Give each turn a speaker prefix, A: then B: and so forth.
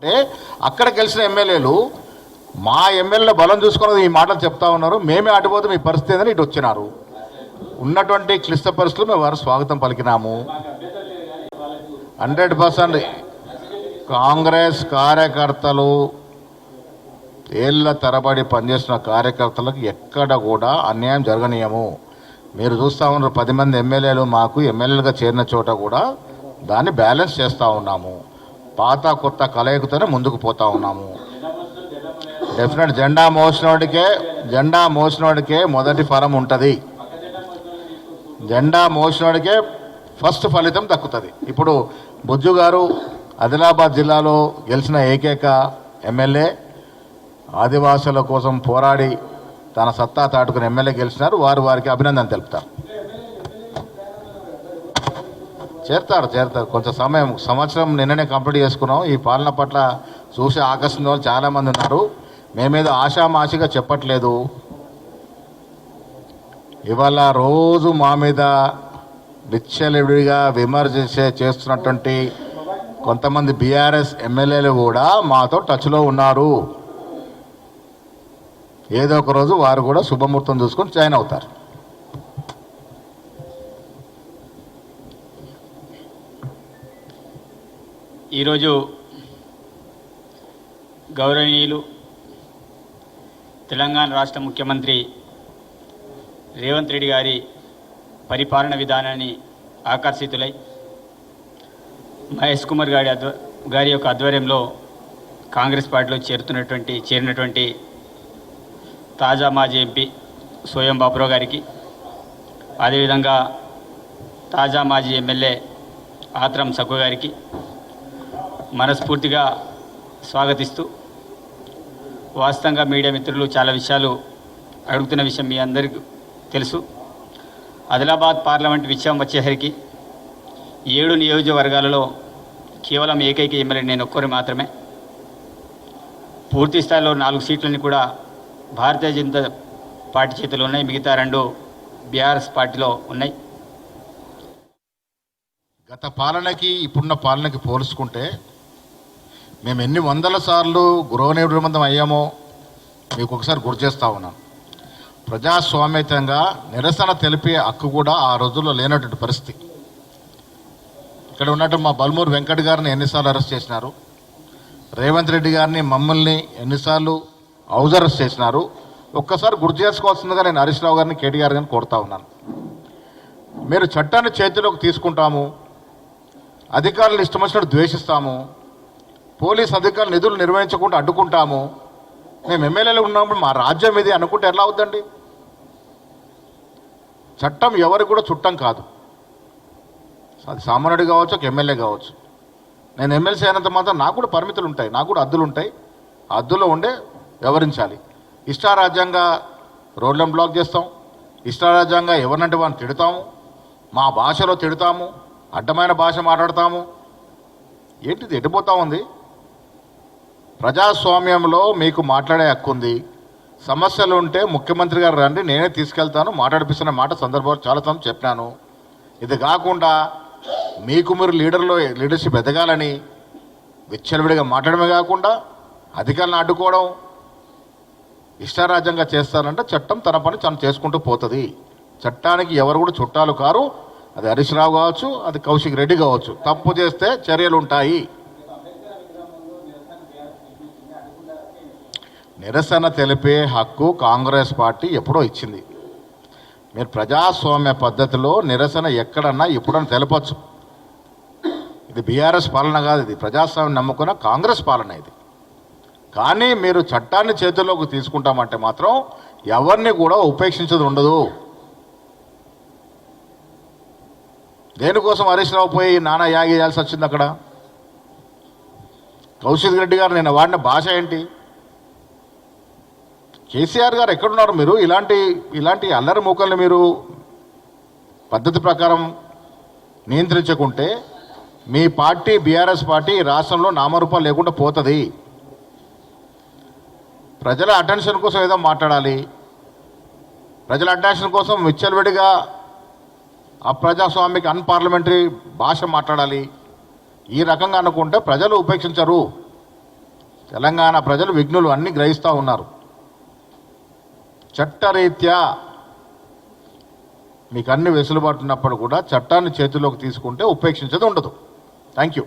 A: అంటే అక్కడ గెలిచిన ఎమ్మెల్యేలు మా ఎమ్మెల్యే బలం చూసుకున్నది ఈ మాటలు చెప్తా ఉన్నారు. మేమే అటుపోతే మీ పరిస్థితి ఏదని ఇటు వచ్చినారు. ఉన్నటువంటి క్లిష్ట పరిస్థితులు మేము వారు స్వాగతం పలికినాము. 100% కాంగ్రెస్ కార్యకర్తలు ఏళ్ళ తరబడి పనిచేసిన కార్యకర్తలకు ఎక్కడ కూడా అన్యాయం జరగనీయము. మీరు చూస్తూ ఉన్నారు 10 మంది ఎమ్మెల్యేలు మాకు ఎమ్మెల్యేలుగా చేరిన చోట కూడా దాన్ని బ్యాలెన్స్ చేస్తూ ఉన్నాము. పాత కొత్త కలయికతోనే ముందుకు పోతా ఉన్నాము. డెఫినెట్ జెండా మోసినోడికే మొదటి ఫలం ఉంటుంది. జెండా మోసినోడికే ఫస్ట్ ఫలితం దక్కుతుంది. ఇప్పుడు బుజ్జు గారు ఆదిలాబాద్ జిల్లాలో గెలిచిన ఏకైక ఎమ్మెల్యే, ఆదివాసుల కోసం పోరాడి తన సత్తా తాటుకుని ఎమ్మెల్యే గెలిచినారు. వారికి అభినందన తెలుపుతారు. చేరుతారు కొంచెం సమయం, సంవత్సరం నిన్ననే కంప్లీట్ చేసుకున్నాం. ఈ పాలన పట్ల చూసి ఆకర్షణ వాళ్ళు చాలామంది ఉన్నారు. మేమేదో ఆషామాషిగా చెప్పట్లేదు. ఇవాళ రోజు మా మీద విచ్చలవిడిగా విమర్శ చేస్తున్నటువంటి కొంతమంది బీఆర్ఎస్ ఎమ్మెల్యేలు కూడా మాతో టచ్లో ఉన్నారు. ఏదో ఒక రోజు వారు కూడా శుభముహూర్తం చూసుకొని జాయిన్ అవుతారు.
B: ఈరోజు గౌరవనీయులు తెలంగాణ రాష్ట్ర ముఖ్యమంత్రి రేవంత్ రెడ్డి గారి పరిపాలన విధానాన్ని ఆకర్షితులై మహేష్ కుమార్ గారి యొక్క ఆధ్వర్యంలో కాంగ్రెస్ పార్టీలో చేరినటువంటి తాజా మాజీ ఎంపీ సోయం బాపురావు గారికి, అదేవిధంగా తాజా మాజీ ఎమ్మెల్యే ఆత్రం సక్కు గారికి మనస్ఫూర్తిగా స్వాగతిస్తూ, వాస్తవంగా మీడియా మిత్రులు చాలా విషయాలు అడుగుతున్న విషయం మీ అందరికీ తెలుసు. ఆదిలాబాద్ పార్లమెంట్ విషయం వచ్చేసరికి 7 నియోజకవర్గాలలో కేవలం ఏకైక ఎమ్మెల్యే నేను ఒక్కరు మాత్రమే. పూర్తి స్థాయిలో 4 సీట్లని కూడా భారతీయ జనతా పార్టీ చేతిలో ఉన్నాయి, మిగతా 2 బీఆర్ఎస్ పార్టీలో ఉన్నాయి.
A: గత పాలనకి ఇప్పుడున్న పాలనకి పోల్చుకుంటే మేము ఎన్ని వందల సార్లు గృహ నిర్బంధం అయ్యామో మీకు ఒకసారి గుర్తు చేస్తూ ఉన్నాం. ప్రజాస్వామ్యతంగా నిరసన తెలిపే హక్కు కూడా ఆ రోజుల్లో లేనటువంటి పరిస్థితి. ఇక్కడ ఉన్నట్టు మా బల్మూరు వెంకట్ గారిని ఎన్నిసార్లు అరెస్ట్ చేసినారు, రేవంత్ రెడ్డి గారిని మమ్మల్ని ఎన్నిసార్లు హౌస్ అరెస్ట్ చేసినారు. ఒక్కసారి గుర్తు చేసుకోవాల్సిందిగా నేను హరీష్ రావు గారిని, కేటీఆర్ గారిని కోరుతా ఉన్నాను. మీరు చట్టాన్ని చేతిలోకి తీసుకుంటాము, అధికారులను ఇష్టం వచ్చినట్టు ద్వేషిస్తాము, పోలీస్ అధికారులు నిధులు నిర్వహించకుండా అడ్డుకుంటాము, మేము ఎమ్మెల్యేలు ఉన్నప్పుడు మా రాజ్యం ఇది అనుకుంటే ఎలా అవుద్దండి? చట్టం ఎవరికి కూడా చుట్టం కాదు. అది సామాన్యుడు కావచ్చు, ఒక ఎమ్మెల్యే కావచ్చు. నేను ఎమ్మెల్సీ అయినంత మాత్రం నాకు కూడా పరిమితులు ఉంటాయి, నాకు కూడా హద్దులు ఉంటాయి. ఆ హద్దులో ఉండే వ్యవహరించాలి. ఇష్టారాజ్యంగా రోడ్లను బ్లాక్ చేస్తాం, ఇష్టారాజ్యంగా ఎవరినంటే వాడిని తిడతాము, మా భాషలో తిడతాము, అడ్డమైన భాష మాట్లాడతాము. ఏంటిది ఎటుపోతా ఉంది? ప్రజాస్వామ్యంలో మీకు మాట్లాడే హక్కు ఉంది. సమస్యలు ఉంటే ముఖ్యమంత్రి గారు రండి, నేనే తీసుకెళ్తాను, మాట్లాడిపిస్తున్న మాట సందర్భంలో చాలాసార్లు చెప్పినాను. ఇది కాకుండా మీకు మీరు లీడర్షిప్ ఎదగాలని విచ్చలవిడిగా మాట్లాడమే కాకుండా అధికారులను అడ్డుకోవడం, ఇష్టారాజ్యంగా చేస్తారంటే చట్టం తన పని తను చేసుకుంటూ పోతుంది. చట్టానికి ఎవరు కూడా చుట్టాలు కారు. అది హరీష్ రావు కావచ్చు, అది కౌశిక్ రెడ్డి కావచ్చు. తప్పు చేస్తే చర్యలు ఉంటాయి. నిరసన తెలిపే హక్కు కాంగ్రెస్ పార్టీ ఎప్పుడో ఇచ్చింది. మీరు ప్రజాస్వామ్య పద్ధతిలో నిరసన ఎక్కడన్నా ఎప్పుడన్నా తెలపచ్చు. ఇది బీఆర్ఎస్ పాలన కాదు, ఇది ప్రజాస్వామ్యం నమ్ముకున్న కాంగ్రెస్ పాలన ఇది. కానీ మీరు చట్టాన్ని చేతుల్లోకి తీసుకుంటామంటే మాత్రం ఎవరిని కూడా ఉపేక్షించదు ఉండదు. దేనికోసం హరీష్ రావు పోయి నానా యాగి చేయాల్సి వచ్చింది అక్కడ? కౌశిక్ రెడ్డి గారు నేను వాడిన భాష ఏంటి? కేసీఆర్ గారు ఎక్కడున్నారు? మీరు ఇలాంటి అల్లరి మూకల్ని మీరు పద్ధతి ప్రకారం నియంత్రించకుంటే మీ పార్టీ బీఆర్ఎస్ పార్టీ రాష్ట్రంలో నామరూపాలు లేకుండా పోతుంది. ప్రజల అటెన్షన్ కోసం ఏదో మాట్లాడాలి, ప్రజల అటెన్షన్ కోసం విచ్చలవిడిగా అప్రజాస్వామిక అన్పార్లమెంటరీ భాష మాట్లాడాలి. ఈ రకంగా అనుకుంటే ప్రజలు ఉపేక్షించరు. తెలంగాణ ప్రజలు విఘ్నులు అన్నీ గ్రహిస్తూ ఉన్నారు. చట్టరీత్యా మీకు అన్ని వెసులుబాటు ఉన్నప్పుడు కూడా చట్టాన్ని చేతిలోకి తీసుకుంటే ఉపేక్షించేది ఉండదు. Thank you.